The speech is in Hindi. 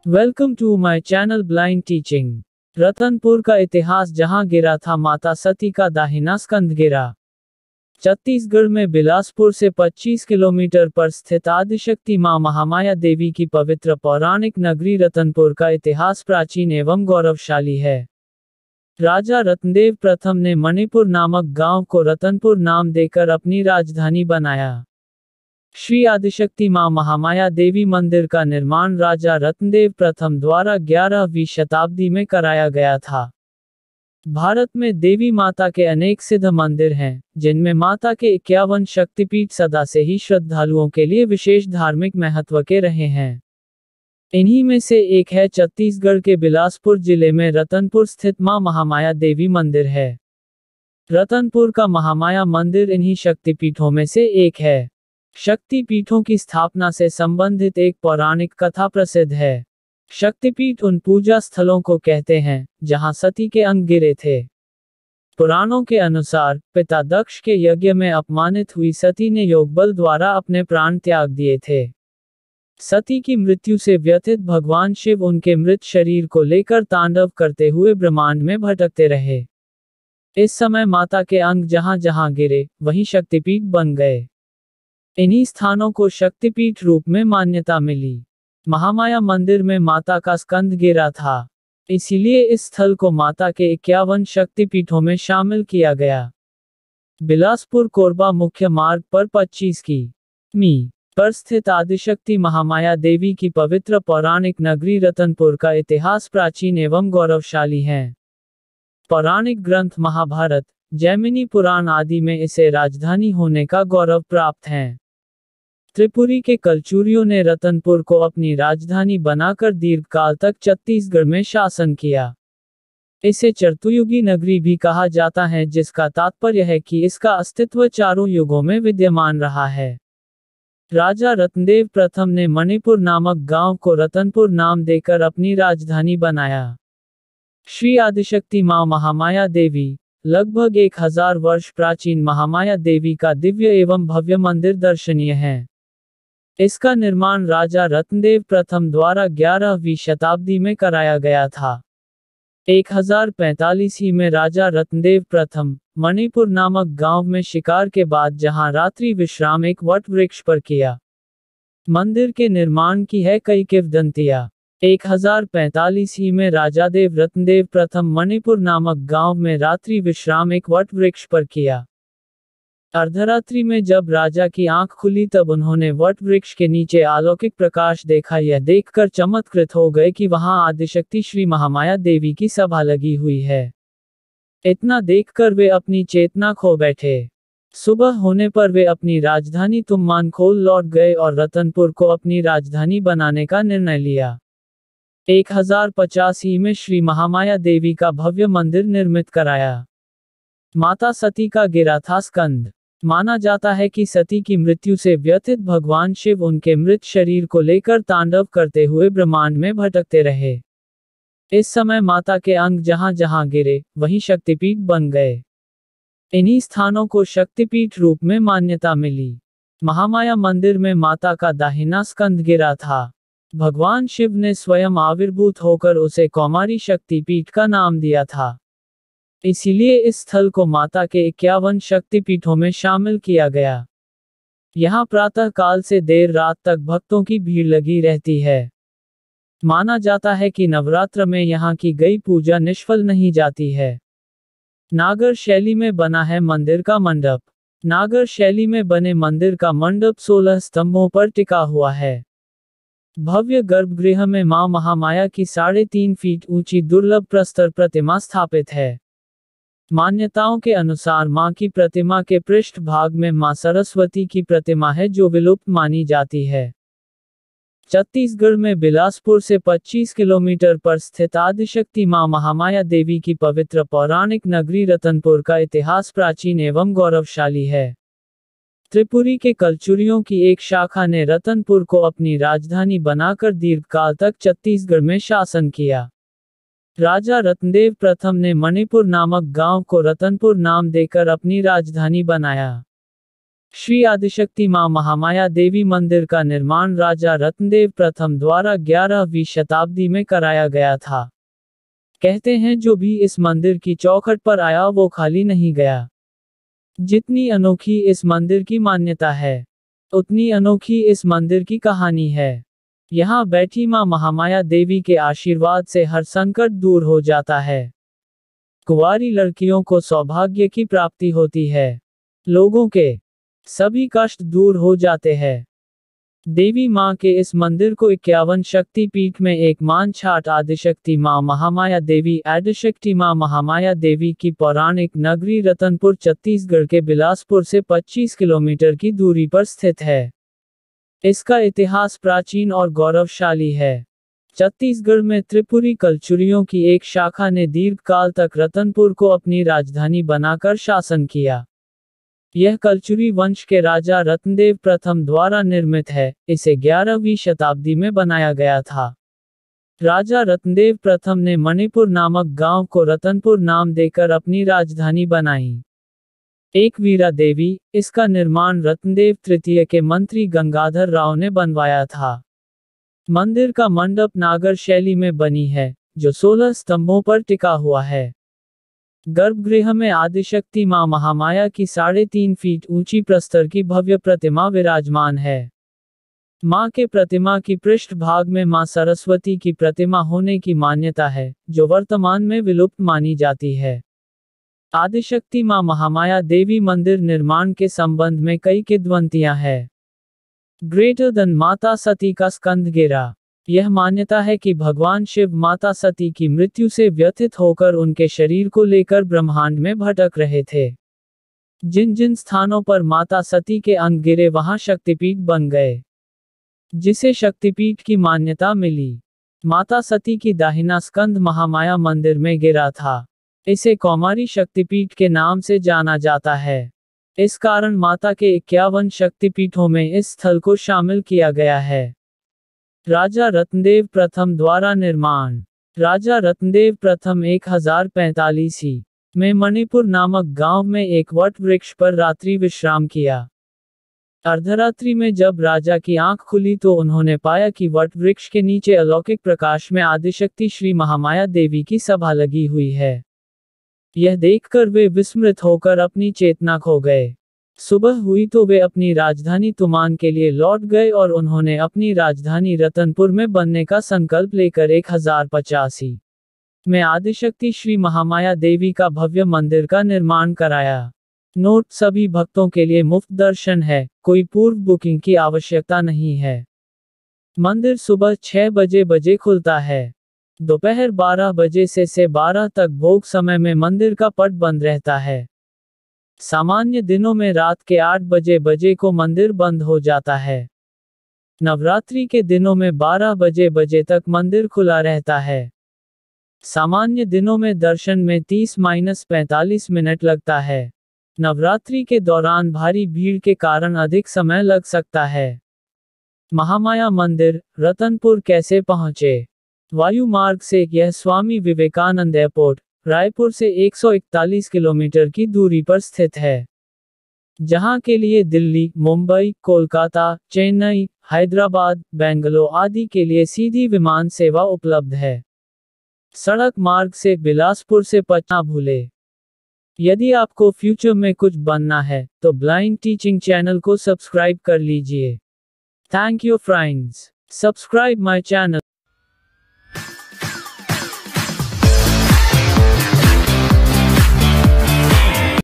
Welcome to my channel blind teaching. Ratanpur का इतिहास। जहां गिरा था माता सती का दाहिना स्कंध गिरा। छत्तीसगढ़ में बिलासपुर से 25 किलोमीटर पर स्थित आदिशक्ति मां महामाया देवी की पवित्र पौराणिक नगरी रतनपुर का इतिहास प्राचीन एवं गौरवशाली है। राजा रत्नदेव प्रथम ने मणिपुर नामक गांव को रतनपुर नाम देकर अपनी राजधानी बनाया। श्री आदिशक्ति मां महामाया देवी मंदिर का निर्माण राजा रत्नदेव प्रथम द्वारा 11वीं शताब्दी में कराया गया था। भारत में देवी माता के अनेक सिद्ध मंदिर हैं, जिनमें माता के 51 शक्तिपीठ सदा से ही श्रद्धालुओं के लिए विशेष धार्मिक महत्व के रहे हैं। इन्हीं में से एक है छत्तीसगढ़ के बिलासपुर जिले में रतनपुर स्थित मां महामाया देवी मंदिर है। रतनपुर का महामाया मंदिर इन्हीं शक्तिपीठों में से एक है। शक्तिपीठों की स्थापना से संबंधित एक पौराणिक कथा प्रसिद्ध है। शक्तिपीठ उन पूजा स्थलों को कहते हैं जहां सती के अंग गिरे थे। पुराणों के अनुसार पिता दक्ष के यज्ञ में अपमानित हुई सती ने योगबल द्वारा अपने प्राण त्याग दिए थे। सती की मृत्यु से व्यथित भगवान शिव उनके मृत शरीर को लेकर तांडव करते हुए ब्रह्मांड में भटकते रहे। इस समय माता के अंग जहां जहां गिरे वहीं शक्तिपीठ बन गए। इन्हीं स्थानों को शक्तिपीठ रूप में मान्यता मिली। महामाया मंदिर में माता का स्कंद गिरा था, इसीलिए इस स्थल को माता के 51 शक्तिपीठों में शामिल किया गया। बिलासपुर कोरबा मुख्य मार्ग पर 25 की.मी. पर स्थित आदिशक्ति महामाया देवी की पवित्र पौराणिक नगरी रतनपुर का इतिहास प्राचीन एवं गौरवशाली है। पौराणिक ग्रंथ महाभारत, जैमिनी पुराण आदि में इसे राजधानी होने का गौरव प्राप्त है। त्रिपुरी के कलचुरियों ने रतनपुर को अपनी राजधानी बनाकर दीर्घकाल तक छत्तीसगढ़ में शासन किया। इसे चतुर्युगी नगरी भी कहा जाता है, जिसका तात्पर्य है कि इसका अस्तित्व चारों युगों में विद्यमान रहा है। राजा रत्नदेव प्रथम ने मणिपुर नामक गांव को रतनपुर नाम देकर अपनी राजधानी बनाया। श्री आदिशक्ति मां महामाया देवी लगभग 1000 वर्ष प्राचीन महामाया देवी का दिव्य एवं भव्य मंदिर दर्शनीय है। इसका निर्माण राजा रत्नदेव प्रथम द्वारा 11वीं शताब्दी में कराया गया था। 1045 में राजा रत्नदेव प्रथम मणिपुर नामक गांव में शिकार के बाद जहां रात्रि विश्राम एक वट वृक्ष पर किया। मंदिर के निर्माण की है कई किंवदंतियां। 1045 में राजादेव रत्नदेव प्रथम मणिपुर नामक गांव में रात्रि विश्राम एक वट वृक्ष पर किया। अर्धरात्रि में जब राजा की आंख खुली तब उन्होंने वट वृक्ष के नीचे अलौकिक प्रकाश देखा। यह देखकर चमत्कृत हो गए कि वहां आदिशक्ति श्री महामाया देवी की सभा लगी हुई है। इतना देखकर वे अपनी चेतना खो बैठे। सुबह होने पर वे अपनी राजधानी तुम्मानखोल लौट गए और रतनपुर को अपनी राजधानी बनाने का निर्णय लिया। 1085 में श्री महामाया देवी का भव्य मंदिर निर्मित कराया। माता सती का गिरा था स्कंद। माना जाता है कि सती की मृत्यु से व्यथित भगवान शिव उनके मृत शरीर को लेकर तांडव करते हुए ब्रह्मांड में भटकते रहे। इस समय माता के अंग जहां जहां गिरे वहीं शक्तिपीठ बन गए। इन्हीं स्थानों को शक्तिपीठ रूप में मान्यता मिली। महामाया मंदिर में माता का दाहिना स्कंद गिरा था। भगवान शिव ने स्वयं आविर्भूत होकर उसे कौमारी शक्तिपीठ का नाम दिया था। इसीलिए इस स्थल को माता के 51 शक्तिपीठों में शामिल किया गया। यहाँ प्रातः काल से देर रात तक भक्तों की भीड़ लगी रहती है। माना जाता है कि नवरात्र में यहाँ की गई पूजा निष्फल नहीं जाती है। नागर शैली में बना है मंदिर का मंडप। नागर शैली में बने मंदिर का मंडप 16 स्तंभों पर टिका हुआ है। भव्य गर्भगृह में मां महामाया की 3.5 फीट ऊंची दुर्लभ प्रस्तर प्रतिमा स्थापित है। मान्यताओं के अनुसार मां की प्रतिमा के पृष्ठ भाग में मां सरस्वती की प्रतिमा है, जो विलुप्त मानी जाती है। छत्तीसगढ़ में बिलासपुर से 25 किलोमीटर पर स्थित आदिशक्ति मां महामाया देवी की पवित्र पौराणिक नगरी रतनपुर का इतिहास प्राचीन एवं गौरवशाली है। त्रिपुरी के कलचुरियों की एक शाखा ने रतनपुर को अपनी राजधानी बनाकर दीर्घकाल तक छत्तीसगढ़ में शासन किया। राजा रत्नदेव प्रथम ने मणिपुर नामक गांव को रतनपुर नाम देकर अपनी राजधानी बनाया। श्री आदिशक्ति मां महामाया देवी मंदिर का निर्माण राजा रत्नदेव प्रथम द्वारा 11वीं शताब्दी में कराया गया था। कहते हैं जो भी इस मंदिर की चौखट पर आया वो खाली नहीं गया। जितनी अनोखी इस मंदिर की मान्यता है, उतनी अनोखी इस मंदिर की कहानी है। यहाँ बैठी मां महामाया देवी के आशीर्वाद से हर संकट दूर हो जाता है। कुंवारी लड़कियों को सौभाग्य की प्राप्ति होती है। लोगों के सभी कष्ट दूर हो जाते हैं। देवी मां के इस मंदिर को 51 शक्ति पीठ में एक मान छाट आदिशक्ति मां महामाया देवी आदिशक्ति मां महामाया देवी की पौराणिक नगरी रतनपुर छत्तीसगढ़ के बिलासपुर से 25 किलोमीटर की दूरी पर स्थित है। इसका इतिहास प्राचीन और गौरवशाली है। छत्तीसगढ़ में त्रिपुरी कलचुरियों की एक शाखा ने दीर्घकाल तक रतनपुर को अपनी राजधानी बनाकर शासन किया। यह कलचुरी वंश के राजा रत्नदेव प्रथम द्वारा निर्मित है। इसे 11वीं शताब्दी में बनाया गया था। राजा रत्नदेव प्रथम ने मणिपुर नामक गांव को रतनपुर नाम देकर अपनी राजधानी बनाई। एक वीरा देवी, इसका निर्माण रत्नदेव तृतीय के मंत्री गंगाधर राव ने बनवाया था। मंदिर का मंडप नागर शैली में बनी है, जो 16 स्तंभों पर टिका हुआ है। गर्भगृह में आदिशक्ति मां महामाया की 3.5 फीट ऊंची प्रस्तर की भव्य प्रतिमा विराजमान है। मां के प्रतिमा की पृष्ठ भाग में मां सरस्वती की प्रतिमा होने की मान्यता है, जो वर्तमान में विलुप्त मानी जाती है। आदिशक्ति मां महामाया देवी मंदिर निर्माण के संबंध में कई किंवदंतियां हैं। ग्रेटर देन माता सती का स्कंदगिरा। यह मान्यता है कि भगवान शिव माता सती की मृत्यु से व्यथित होकर उनके शरीर को लेकर ब्रह्मांड में भटक रहे थे। जिन जिन स्थानों पर माता सती के अंग गिरे वहां शक्तिपीठ बन गए, जिसे शक्तिपीठ की मान्यता मिली। माता सती की दाहिना स्कंद महामाया मंदिर में गिरा था। इसे कौमारी शक्तिपीठ के नाम से जाना जाता है। इस कारण माता के 51 शक्तिपीठों में इस स्थल को शामिल किया गया है। राजा रत्नदेव प्रथम द्वारा निर्माण। राजा रत्नदेव प्रथम 1045 में मणिपुर नामक गांव में एक वट वृक्ष पर रात्रि विश्राम किया। अर्धरात्रि में जब राजा की आंख खुली तो उन्होंने पाया कि वट वृक्ष के नीचे अलौकिक प्रकाश में आदिशक्ति श्री महामाया देवी की सभा लगी हुई है। यह देखकर वे विस्मृत होकर अपनी चेतना खो गए। सुबह हुई तो वे अपनी राजधानी तुमान के लिए लौट गए और उन्होंने अपनी राजधानी रतनपुर में बनने का संकल्प लेकर 1085 में आदिशक्ति श्री महामाया देवी का भव्य मंदिर का निर्माण कराया। नोट: सभी भक्तों के लिए मुफ्त दर्शन है, कोई पूर्व बुकिंग की आवश्यकता नहीं है। मंदिर सुबह 6 बजे खुलता है। दोपहर 12 बजे से 12 तक भोग समय में मंदिर का पट बंद रहता है। सामान्य दिनों में रात के 8 बजे को मंदिर बंद हो जाता है। नवरात्रि के दिनों में 12 बजे तक मंदिर खुला रहता है। सामान्य दिनों में दर्शन में 30-45 मिनट लगता है। नवरात्रि के दौरान भारी भीड़ के कारण अधिक समय लग सकता है। महामाया मंदिर, रतनपुर कैसे पहुँचे? वायु मार्ग से यह स्वामी विवेकानंद एयरपोर्ट, रायपुर से 141 किलोमीटर की दूरी पर स्थित है, जहां के लिए दिल्ली, मुंबई, कोलकाता, चेन्नई, हैदराबाद, बेंगलोर आदि के लिए सीधी विमान सेवा उपलब्ध है। सड़क मार्ग से बिलासपुर से पटना भूले। यदि आपको फ्यूचर में कुछ बनना है तो ब्लाइंड टीचिंग चैनल को सब्सक्राइब कर लीजिए। Thank you friends, subscribe my channel.